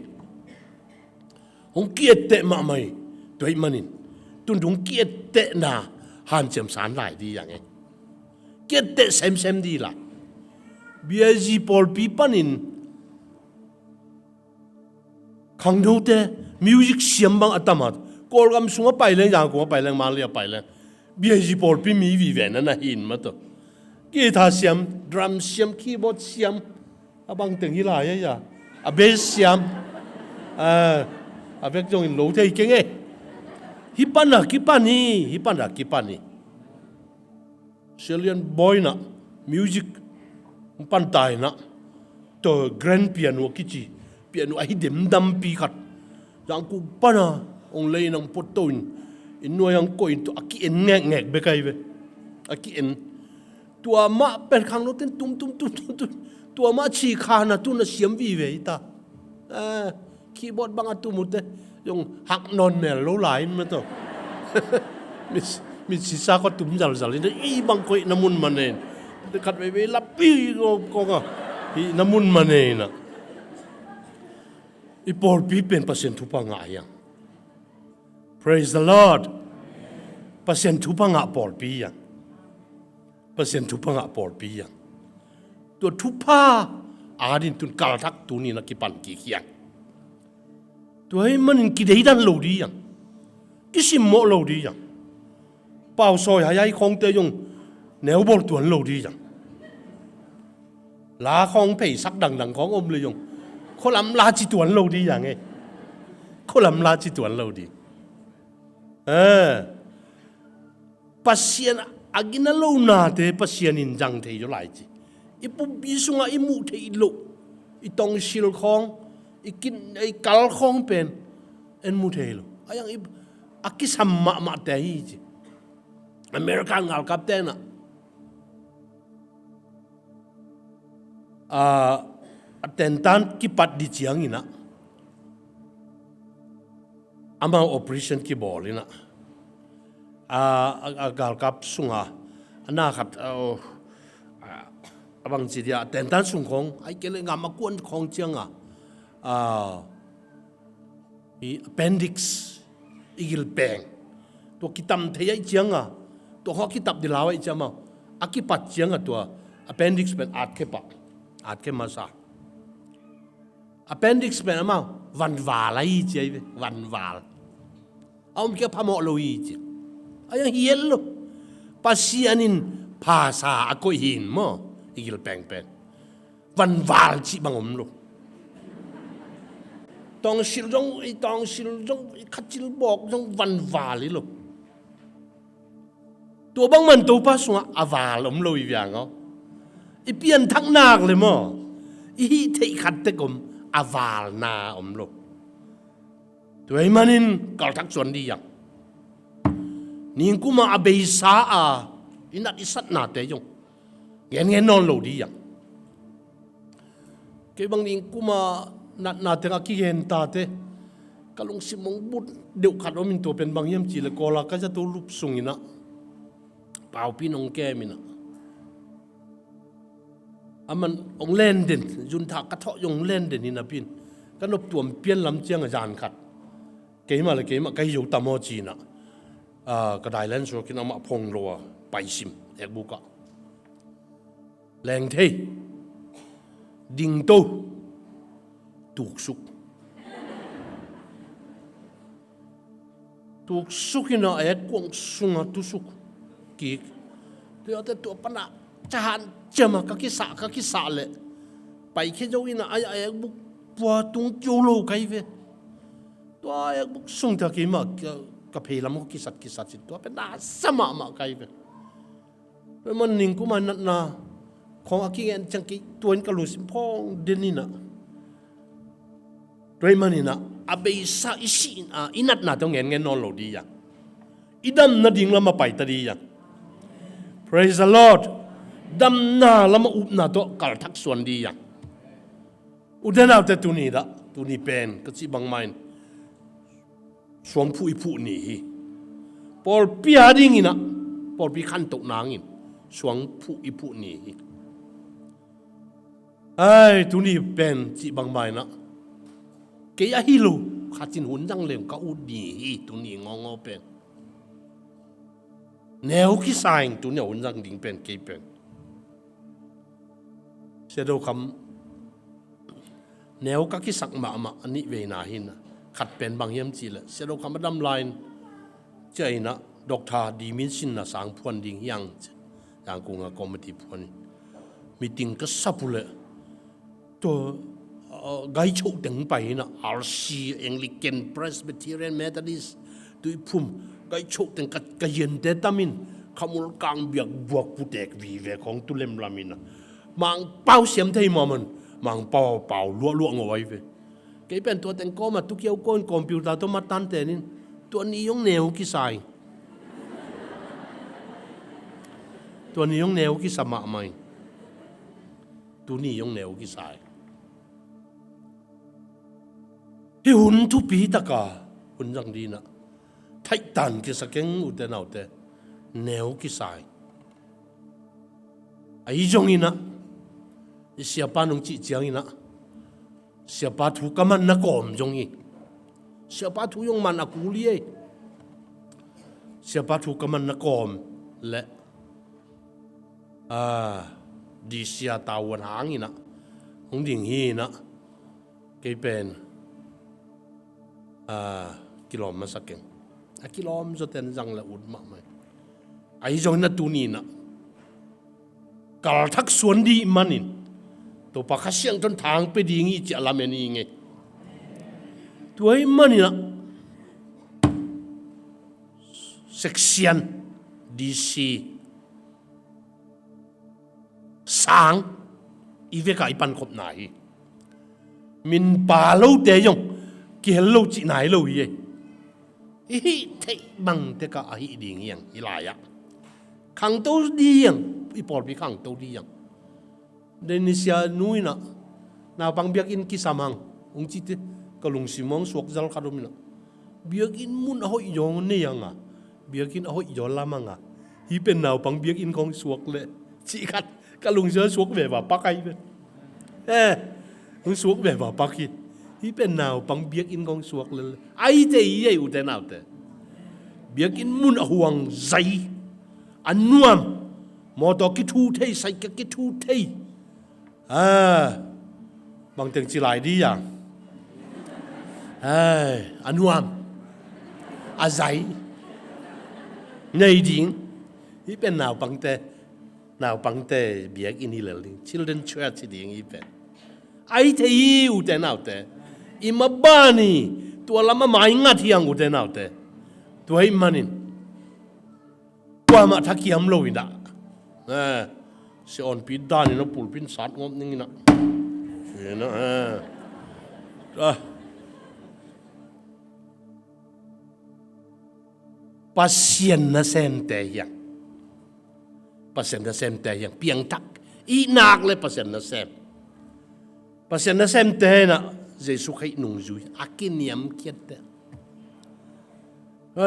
hong ki ette ma mai toi manin tun dung ki ette na han chem san lai di yang e ki ette sem di la bia ji pol pi panin khang do te music siam bang atamat kol gam sunga pai leng yang ko pai leng ma lia pai leng bia ji pol pi mi vi ven na hin ma to guitar siam drum siam keyboard siam abang teng hi la ya a bass siam a vek jong in lo thei keng e hi pan na ki pan ni Chilean boy na music pan tai na to grand piano kichi piano ai dem dam pi khat yang ku pana ong lei nang potoin in no yang ko in to aki en ngek be kai ve aki en tua ma pen khang no ten tum tua ma chi kha na tu na siam vi ve ta keyboard bang atu mute yong hak non mel lo lai ma to mi si sa ko tum jal ni i bang ko namun manen de khat ve la pi ko ga i namun manena i por pi pen pasien tu pa nga yang praise the lord pasien tu pa nga por pi yang pasien tu pa nga por pi yang to tu pa adin tun kal thak tu ni na ki pan ki khiang to ai man ki dei dan lo di yang ki sim mo lo di yang pao soi hai khong te yong neu bol tuan lo di yang lá khong pei sắc đằng đằng khong om le yong ko lam la chi tuan lo di yang e ko lam la chi tuan lo di pasien agina lo na te pasien in jang thei jo lai chi ipu bi sunga imu thei lo i tong sil khong i kin ai kal khong pen en mu thei lo ayang i akisam ma te hi chi American ngal kapten na atentan kipat di chiang ina ama operation ki bolina agal kap sunga ana khat abang chi dia atentan sung khong ai kele ngam akun khong chianga i appendix igil peng to kitam thei chianga to ho kitab dilawai chama akipat chianga to appendix pen at ke masa appendix pen ama van wal ai chi van wal om ke phamo lo yi chi ayang hiel lo pasianin phasa ako hin mo igil peng pen van wal chi bangom lo tong sil jong khachil bok jong van wal loตัวบางมันตัวป้าสวะอาวาลมลอยอย่างอ๋ออีเปลี่ยนทั้งนากเลยมั้งอีเทขัดเตกมอาวาลนาอมโลตัวไอ้มันนินกัลทักส่วนดีอย่างนี่กูมาอเบยสาอินัดอิสัตนาเตยงเงี้ยนอนโลดีอย่างเก็บบางนี่กูมานาเตงกี้เห็นตาเตกะลงสิมงบุดเดี๋ยวขัดว่ามินตัวเป็นบางเยี่ยมจีเลยก็ละก็จะตัวรูปสูงอินะเปล่าพี่น้องแกมินะมันองเล่นเด่นยุนทากระเทาะยงเล่นเด่นนี่นะพี่ก็นบตัวเปลี่ยนลำเจียงอาจารย์ขัดเกี่ยมาเลยเกี่ยมาใครอยู่ตามอจีนะก็ได้เล่นชัวกินเอามาพงรัวไปซิมเอกบุกะแรงเทดิ่งโต ถูกสุกถูกสุกินะกวงสุงตุสุกกีเดี๋ยวแต่ตัวปนะจานเจมาก็คิสาเลยไปแค่เจ้าอินะบุกปัวตุงโจโลไกเวตัวบุกสุงตะกี้มาก็เพลามก็คิสัตสิตัวเป็นน่าสมาไกเวมันนิ่งกูมันน่ะของอากิเงนจังกิตัวนี้ก็รู้สิพ่อเดนินะโดยมันนี่นะอาเบย์ซาอิสินอินัดน่ะต้องเงินนอนหลดีอย่างอีดำน่ะดิ่งละมาไปตดีอย่าง Praise the Lord ดำน่ะละมาอุบน่ะตัวกัลทักส่วนดีอย่างอุดนาแต่ตัวนี้ละตัวนี้เป็นก็สิบางไม่สวงผู้อีผู้นี่พอปีหาดิ่งนะพอปีขันตกนางอินสวงผู้อีผู้นี่ไอ้ตัวนี้เป็นสิบางไม่นะเกี่ยฮิโลข้าจินหุ่นจังเลยก็อุดดีตัวนี้งอเป็นแนวคิดสายตัวนี้หุ่นจังดิ่งเป็นเกี่ยเป็นเสียดายคำแนวก็คิดสักมาอันนี้เวนาหินนะขัดเป็นบางเยี่ยมจีเลยเสียดายคำดำลายเจ้านะดอกทาดีมินสินนะสางพวนดิ่งยังกูงากรมติพวนมีติงก็สับเลยตัวไกด์โชว์ถึงไปนะอาร์ซีเองลิเกนเพรสเบทีเรียนเมทัลลิสตุยพุ่มไกด์โชว์ถึงกัเย็นเดตามินขมูลกางเบียกบวกผู้เด็กวีเวของตุเลมลามินะมังเป้าเสียมไทยมันมังเป้าล้วงเอาไว้เว้ยแกเป็นตัวแต่งก็มาทุกเกี่ยวก้นคอมพิวเตอร์ตัวมาตันแต่นี่ตัวนี้ยงแนวกี่สายตัวนี้ยงแนวกี่สมาไหมตัวนี้ยงแนวกี่สายที่หุ่นทุปีตะกาหุ่นจังดีนะไทยตันกี่สักยังอุดเอาแต่แนวกี่สายไอ้จงอินะเสียป้านุ่งจีเจียงอินะเสียป้าถูกมันนักกอมจงอีเสียป้าถูกยงมันนักกุลีเสียป้าถูกมันนักกอมและดีเสียตาวันหางอินะหงดิ่งฮีนะเกี่ยเป็นกิโลมาสักเก่งกิโลมจะเต็นจังละอุดมากไหมไอ้จงนัดตัวนี้นะกัลทักส่วนดีมันนี่ตัวปากเสียงจนทางไปดีงี้จะละเมนี่ไงตัวไอ้มันนี่นะเซ็กชันดีซีสางอีเวกไอปันคบไหนมินป่าเล่าเตยงเกี่ยวเล่าจีไหนเล่าอีอีเทบังเตกะอีดีงี้ยังอีลายะขังตัวดียังอีปอดไปขังตัวดียังเดนิเซียนุยนะนาบังเบียกินกิสามังองจิตกลุงสิมองสวกจัลคารุมินะเบียกินมุนahoyยองเนี่ยยังเบียกินahoyยอลามังฮีเป็นนาวบังเบียกินของสวกเลยจีกัดกลุงเสือสวกแบบว่าปักไอเป็นมึงสวกแบบว่าปักฮีฮีเป็นนาวบังเบียกินของสวกเลยไอเตยอุตนาวเตเบียกินมุนห่วงใจอันนวมมอตอกิทูเทใส่กิทูเทบางเต็งจีหลายดีอย่างอันวมอาศัยในดิ่งที่เป็นนาวปังเตเบียกอินนี่เลย Children Church ดิ่งที่เป็นไอเทียอุตนาวเตอิมาบ้านี่ตัวละมาหมายงัดที่ยังอุตนาวเตตัวให้มันนี่ว่ามาทักยามโลวินะเสียอ่อนปีด้านนี่นะปูปินสัตว์งบนี่นะเห็นนะpasien na sente yang pasien na sente yang piang tak inak le pasien na sente na Jesu khai nung zui akin yam kiet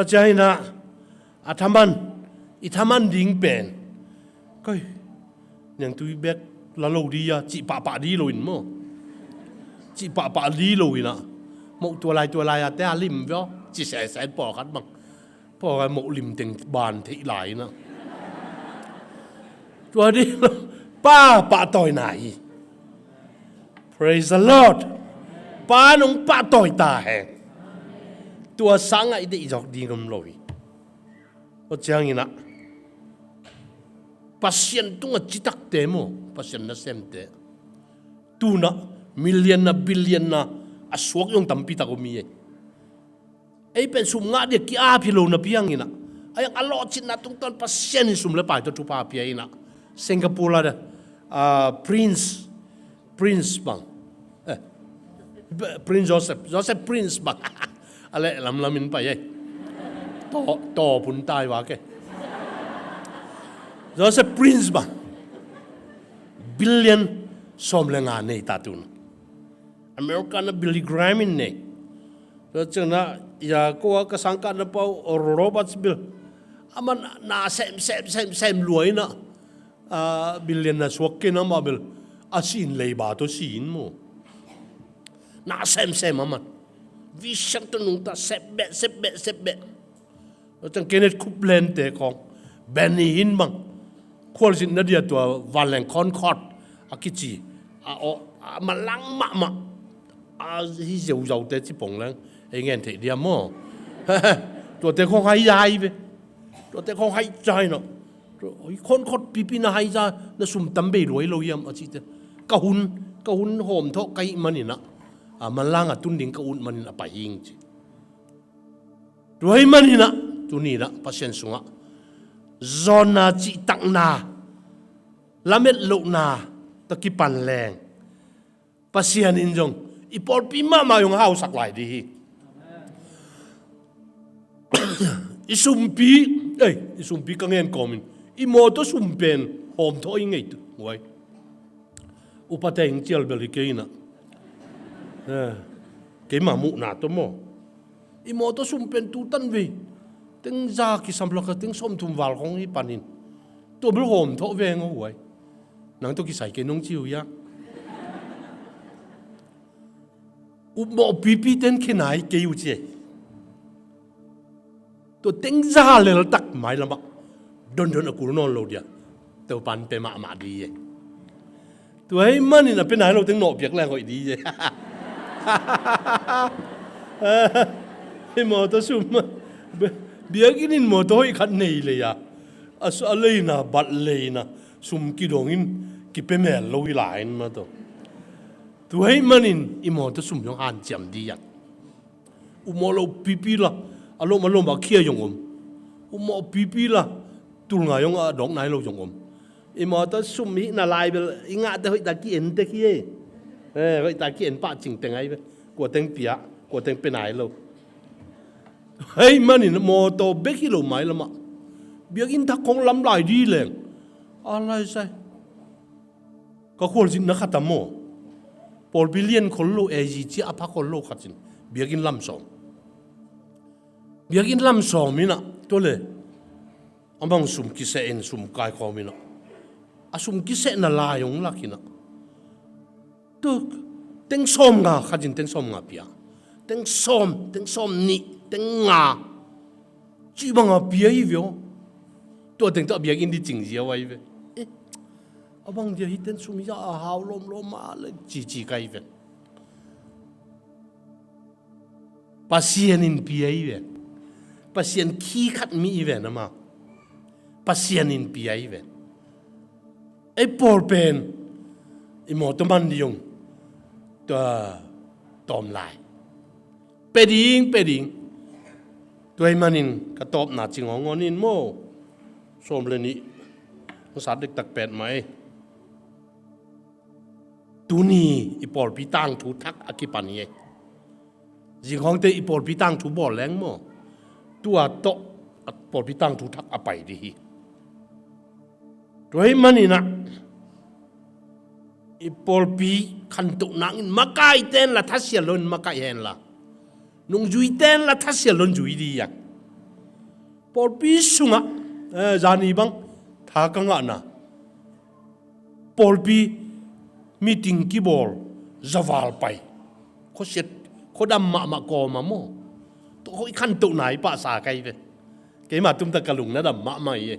jai na itaman ding pen coi yang tui bek la lo dia chi pa di loin mo chi pa di loi na moตัวลายแต่ลิมเว้อจิแสปอคัดบังพอกันหมกลิมเต็งบานที่หลายนะตัวนี้ป้าต่อยไหน Praise the Lord ป้านงป้าต่อยตาแหงตัวสังไอเดียจอกดีงมลอยก็เจ้างี้นะpasien tu ngacitak temo pasien na semte tu na million na billion na aswak yung tampi ta ko mi ai pen sum nga de ki a philo na piang ina ayang alo chin na tung ton pasien sum le pa to tu pa pia ina Singapore la prince bang Prince Joseph Prince bang ale lamin pa ye to pun tai wa ke Joseph Prince bang billion som le nga nei tatun American na Billy Graham in nei so chana ya ko ka sangka na pau Roberts bill aman na sem luai na billion na swak na mabil asin lei ba to sin mo na sem aman vision to nung ta sebbe so chang Kenneth Copeland te kong Benny Hinn bangควอลินนั่นเดียตัววันแหลงคอนคอร์ดอากิจีมาลังมาที่เจ้าเตจิปงแล้วไอ้เงี้ยเดียมั่วตัวเตะของหายใจไปตัวเตะของหายใจเนาะคอนคอร์ดปีน่าหายใจน่าสุ่มตั้มเบรวยเรายามอาจิตกะหุนหอมทอกไก่มันนี่นะมันล่างตุนดิ่งกะหุนมันนี่นะไปยิงจีรวยมันนี่นะตัวนี้นะพัศยันสุงะzona chi tak na lamet lo na takipan leng pasian injong ipol pima ma yung hau sak lai di isumpi kangen komin imoto sumpen hom tho ingai tu wai upateng chial beli keina ke mamu na to mo imoto sumpen tu tan vi tiếng ra khi xăm lắc tiếng xôm thùng vào không đi panin tôi biết hồn thọ về ngô vậy nắng tôi khi sai cái nông chiều ya bộ pipi tên khi nãy kêu chứ tôi tiếng ra lên tắc mãi lắm ạ đơn ở cuối non lâu đi tôi pan pe mạ đi tôi ấy mà nên là bên này lâu tiếng nọ việc là gọi đi vậy mà tôi sum biaginin mo to ikat nei le ya as aleina bat leina sum ki dongin ki pemel lo ilain ma to tu hei manin imo to sum yong han jam di ya umo lo pipi la alo ma lo ba khia yong umo pipi la tul nga yong a dong nai lo yong imo to sum mi na lai bel inga te hoi ta ki en te ki hoi ta ki en pa ching teng ai ko teng pia ko teng pe nai lo hey manin mo to beki lo mai lama biagin ta kong lam lai di leng alai sai ka khol jin na khata mo pol billion khol lo eji chi apa khol lo khatin biagin lam som mina to le amang sum ki se en sum kai kho mina asum ki se na la yong lakina to teng som nga khatin teng som nga pia teng som ni tiếng ngà chỉ bằng à bia ý vậy, tôi tiếng tao bia in đi chỉnh gì vậy vậy, à bằng giờ hít tên sum ya hào lom mà lại chỉ cái vậy, pasien in bia ý vậy, pasien khí khát mi vậy nè mà, pasien in bia ý vậy, ấy bồi pen, imo tôm ăn đi dùng, tôm lại, pedingตัวmaninกระตบหนาจิงของงอนินโม่สมเลยนี่ภาษาเด็กตักเป็ดไหมตูนี่อีปอลปีตังถูทักอากิปันเย่จิงของเตอีปอลปีตังถูบ่อแรงโม่ตัวโตปอลปีตังถูทักอาไปดีตัวmaninนะอีปอลปีขันตุนังมาไกเต้นละทัศเสียลนมาไกเห็นละnung juy ten la thasya lon juy di ya por pi sunga jani bang tha ka nga na por pi meeting ki bol zawal pai ko set ko dam ma ko ma mo to hoi khan tu nai pa sa kai ve ke ma tum ta kalung na dam ma mai ye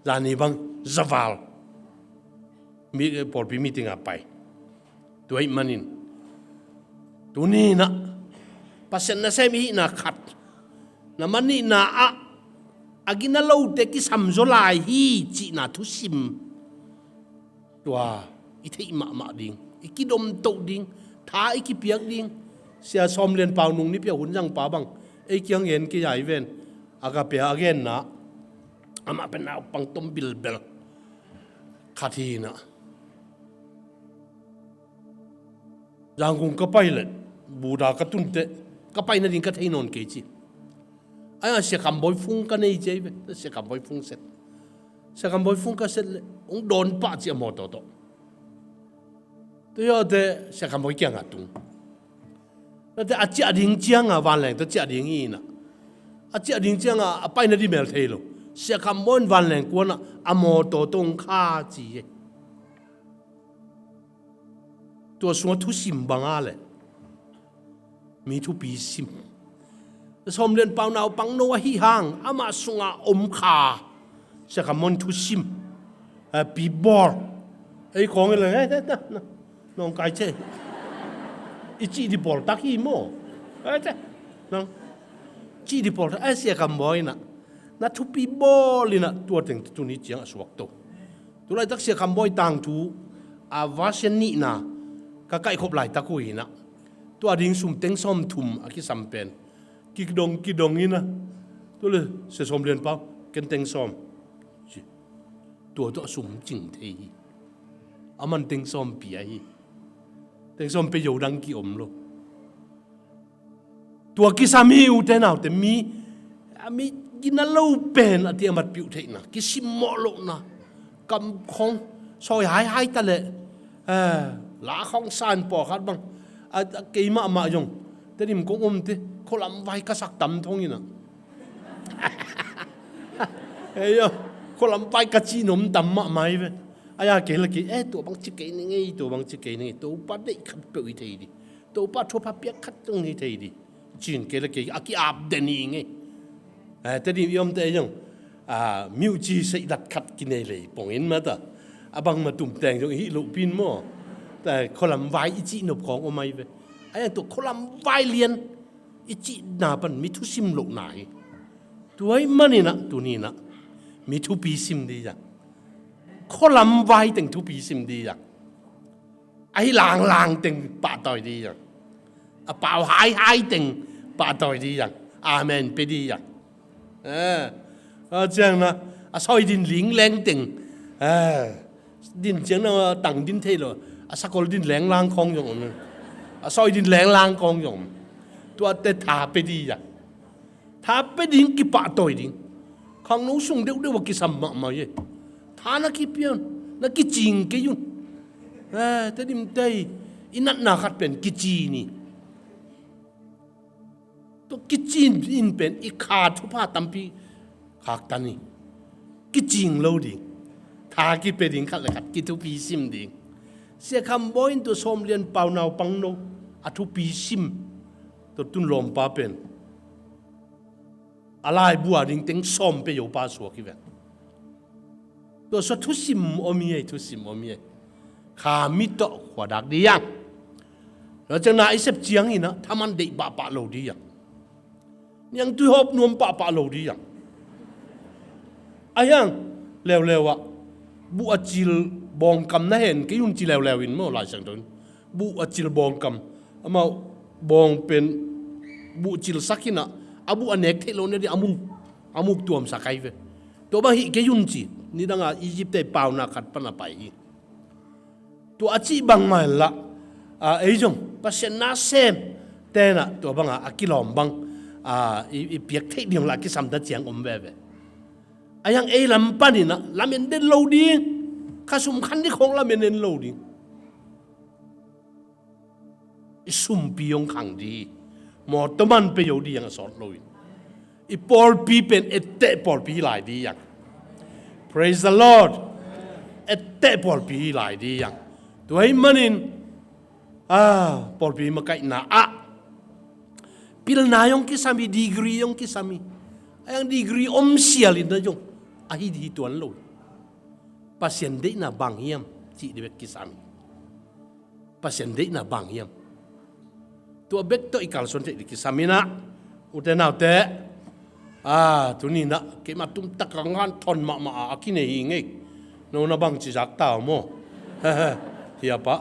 jani bang zawal mi por pi meeting a pai tu ai manin ตัวนี้นะปัสนาเซมีนะขัดนะมันนี่นะอากินาโลเตกิสัมโซลายฮีจีนาทุสิมตัวอีที่มาดิ้งอีกิดมโตดิ้งท้าอีกิเปียกดิ้งเสียซอมเรียนเปล่านุ่งนี่เปียหุ่นยังป่าบังไอ้เกียงเห็นกี่ใหญ่เว้นอากาเปียอเกนนะอามาเป็นเอาปังต้มบิลเบลคาทีนะยังคงก็ไปเลยบูดากระตุ้นเตะก็ไปนั่นเองก็ที่นอนเกจิไอ้เสียคำบอยฟุ้งกันในใจเว้เสียคำบอยฟุ้งเสร็จเสียคำบอยฟุ้งก็เสร็จเลยองโดนป้าเจียมอตัวตัวเดเสียคำบอยเกี่ยงอ่ะตุงแล้วแต่อาเจียดิ้งเจียงอ่ะวันแรงตัวเจียดิ้งอีน่ะอาเจียดิ้งเจียงอ่ะไปนั่นที่เมลเทโลเสียคำบอยวันแรงกวนอ่ะอโมตัวตรงข้าจีตัวสวทุสิมบังอะไรมีทุปีสิมสมเรียนเปล่าหนาวปังโนหิหางอามาสุงาอมขาเสียคำมอนทุสิมปีบอลไอ้ของอะไรเฮ้ยน้องไก่เช่อีจีดีบอลตักฮีโม่เฮ้ยเจ้น้องจีดีบอลไอ้เสียคำบอยน่ะทุปีบอลเลยนะตัวถึงตัวนี้เจียงสวักโตตัวไรตักเสียคำบอยต่างทูอาวาเชนีนะก็ใกล้ครบหลายตะกุยนะตัวดิ้งสุ่มเต็งซ้อมทุ่มอากิสัมเป็นกิดงนี่นะตัวเลยเสียสมเรียนเปล่ากันเต็งซ้อมตัวสุ่มจริงเทีอามันเต็งซ้อมปีไอเต็งซ้อมไปอยู่ดังกี่อมโลตัวกิสามีอุเทนเอาแต่มีกินนั่นเล่าเป็นอะที่อามัดปิวเทนะกิสิมอโลนะกำของซอยหายตะเลยลาของสานปอคัดบังเกี่ยมาจงแต่นี่มันก็ที่คนลำไว้กระสักตำทงนี่นะเฮ้ยคนลำไว้กระจีนมตำมาไหมเว้ยไอ้ยาเกลกี่ตัวบางจิกเกยนี่ตัวบางจิกเกยนี่ตัวป้าได้ขัดเปย์ทีดีตัวป้าชัวพับเปียกขัดตรงนี้ทีดีจีนเกลกี่อากิอาบเดนี่ไงแต่นี่ยอมแต่ยังมิวจีใส่ดัดขัดกินเลยปองเห็นมาต่อบังมาตุ่มแตงจงฮิลุปินมั่วแต่คนลำไว้อีจีนบของอไม่เว้ยไอ้ตัวคนลำไว้เลียนอีจีนาปันมีทุสิมโลกไหนตัวไอ้มันนี่นะตัวนี้นะมีทุปีสิมดีอย่างคนลำไว้แต่งทุปีสิมดีอย่างไอ้ลางแต่งป่าต่อยดีอย่างเปล่าหายแต่งป่าต่อยดีอย่างอาเมนไปดีอย่างเจ้านะซอยดินหลิงแรงแต่งดินเจ้านะต่างดินเทโลสักคนดินแรงล่างคลองอย่างนั้นซอยดินแรงล่างคลองอย่างตัวแต่ถาไปดีอย่างถาไปดิ้งกี่ป่าต่อยดิ้งข้างนู้นส่งเดี๋ยวว่ากี่สัมมาเย่ถานักกี่เพียนนักกี่จริงกี่ยุ่งแต่ดิมเตยอินัดนาขัดเป็นกี่จีนี่ตัวกี่จีนอินเป็นอีขาดทุพาตัมปีขากตันนี่กี่จริงเราดิ้งถากี่ไปดิ้งขัดเลยขัดกี่ทุปีซิมดิ้งเสียคำบ่อยตัวสมเรียนเปล่าหนาวปังโนอัทุปีซิมตัวตุนลมป้าเป็นอะไรบัวดิ้งเต็งซ้อมไปอยู่ป้าสัวกี่เวตัวสุดทุสิมอมีไอทุสิมอมีไอข้ามิโตขวดดักดียังแล้วจะน่าไอเสพเจียงอีนะถ้ามันเด็กปะโลดียังยังตุยหอบนวมปะโลดียังไอ้ยังเร็วๆอ่ะบัวจิลบองกำน่าเห็นกี่ยุ่งจีเร็วอินเมื่อหลายสังตนบัวจิลบองกำมาบองเป็นบัวจิลสักกินะอาบุอันเอกเทโลเนี่ยดิอามุกตัวมสักไกเวตัวบางทีกี่ยุ่งจีนี่ดังอ่ะอียิปต์ได้เปล่านักขัดปนไปตัวอาชีบางมาละไอ้จงภาษาหน้าเซมแต่น่ะตัวบางอ่ะกิลอมบางอีเปียกเทเดียงละกิสัมดัดเจียงอมเวไอ้ยังไอ้ลำปันนี่นะลำเอ็นเดนโลดีข้าสมคันที่ของลำเอ็นเดนโลดีสุมปียงขังดีหมอตมันไปอยู่ดีอย่างสอดเลยอีปอลปีเป็นเอเตปอลปีหลายดีอย่าง praise the Lord เอเตปอลปีหลายดีอย่างตัวให้มันอินปอลปีมาไกน่าพิลนายองกิสามีดีกรียองกิสามียังดีกรีอมเสียลินนะจงอาฮิตัวนั้นเลยpasien dek na bang hiam ci de ki sami pasien dek na bang hiam tua bek to ikal son te ki samina ute nau te tu ni na ke ma tum tak rangan thon ma akine hi ngai no na bang chi jak tao mo hi apa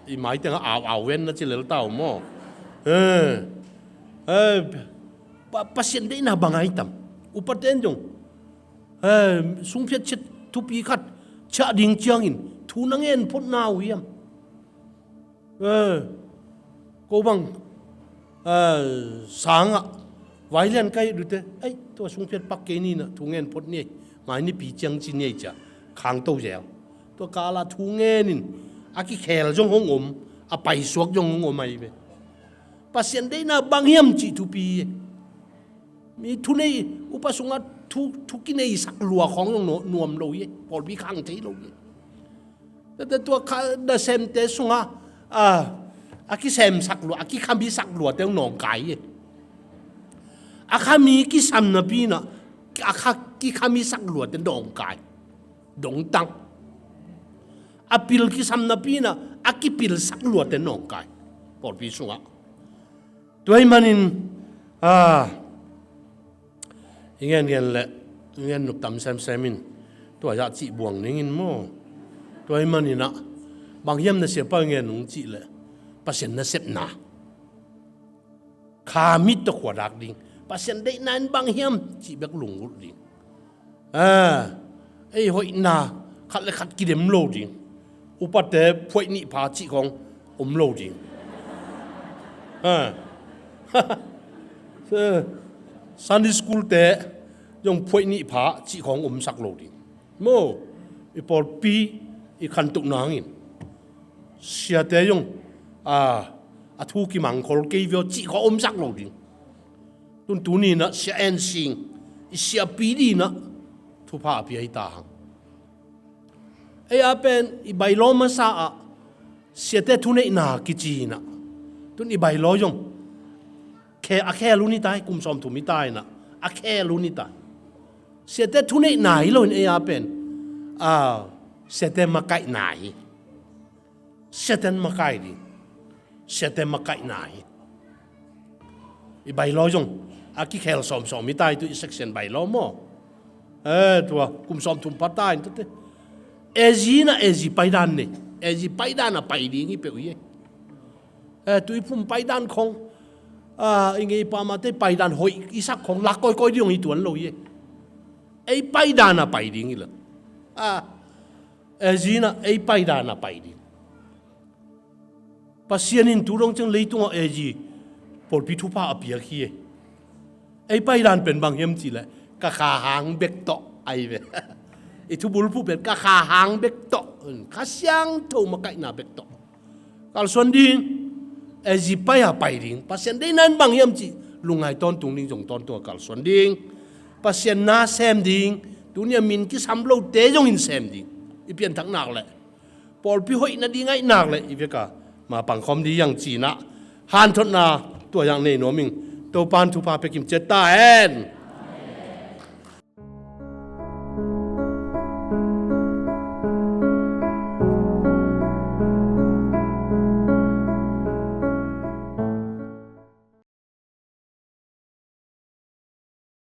i mai te au wen na chi lel tao mo pasien dei na bangai tam upaten jong sung phiat chit thu pi khat cha ding chiang in thu nang en phot nau yam cô bang sáng ạ vài lần cái được thế ấy tôi xuống phiệt bắc cái ni nè thu nghe phốt ni mà ni bị chăng chi ni chả khang tàu dẻo tôi cả là thu nghe nín cái khéo trong hông bay xuống trong hông mày về pasien đấy na bang hiểm chỉ thu pi mi thu này upa sung thu cái này sắc lúa khong trong nuông lâu ye bỏ bị khang thấy lâu yeแต่ตัวข้าได้เซมเตสุงcái xem sắc lúa cái khám bị sắc lúa theo nòng cái khám mi cái sam na pi na cái khám bị sắc lúa theo nòng cái đồng tăng pil cái sam na pi na cái pil sắc lúa theo nòng cái bỏ pi suga tôi manin ingin le ingin nụp tam semin tôi giá trị buông ingin mo tôi manin na bằng hiểm na sẽ bao ingin nung trị le pasien na sep na kami to kwadak ding pasien dei nan bang hiam chi bek lung lut ding ei hoi na khat le khat kidem lo ding upate phoi ni pha chi khong lo ding Sunday school te jong phoi ni pha chi khong sak lo ding mo i por pi i khan tuk nangin sia te jong thu ki mang khol ke vio chi kho sak lo ding tun tu ni na sia en sing sia pi di na thu pa pi ai ta hang ai pen i bai lo ma sa sia te thu nei na ki chi na tun i bai lo yong khe lu ni tai kum som thu mi tai na khe lu ni tai sia te thu nei nai lo in ai pen sia te ma kai nai sia ten ma kai di sẽ tem mắc cái này, bài lo dùng, cái khéo xóm mi tai tụi section bài lo mo, tua cùng xóm thùng phát tai tụi thế, gì bài đàn này, gì bài đàn là bài đi nghĩ biểu gì, tụi phun bài đàn không, nghe pa mà thế bài đàn hội ý sắc không lạc coi đi ông ý tuấn lâu vậy, bài đàn là bài đi nghĩ là, gì bài đàn là bài đi pasien in turong chang leitung ji por pi thupa apia khi pai dan pen bang hem chi le ka kha hang bek to ai ve thu bul pu pen ka kha hang bek to ka siang tho ma kai na bek to kal son ding ji pai ding pasien dei nan bang hem chi lungai ton tung ding jong ton to kal son ding pasien na sem ding dunia min ki sam lo te jong in sem ding i pian thak nak le por pi hoi na ding ai nak le i ve ka mà bằng không đi yang chỉ na han thốt na tua yang này nó mình tàu pan thu pa pe kim chết ta en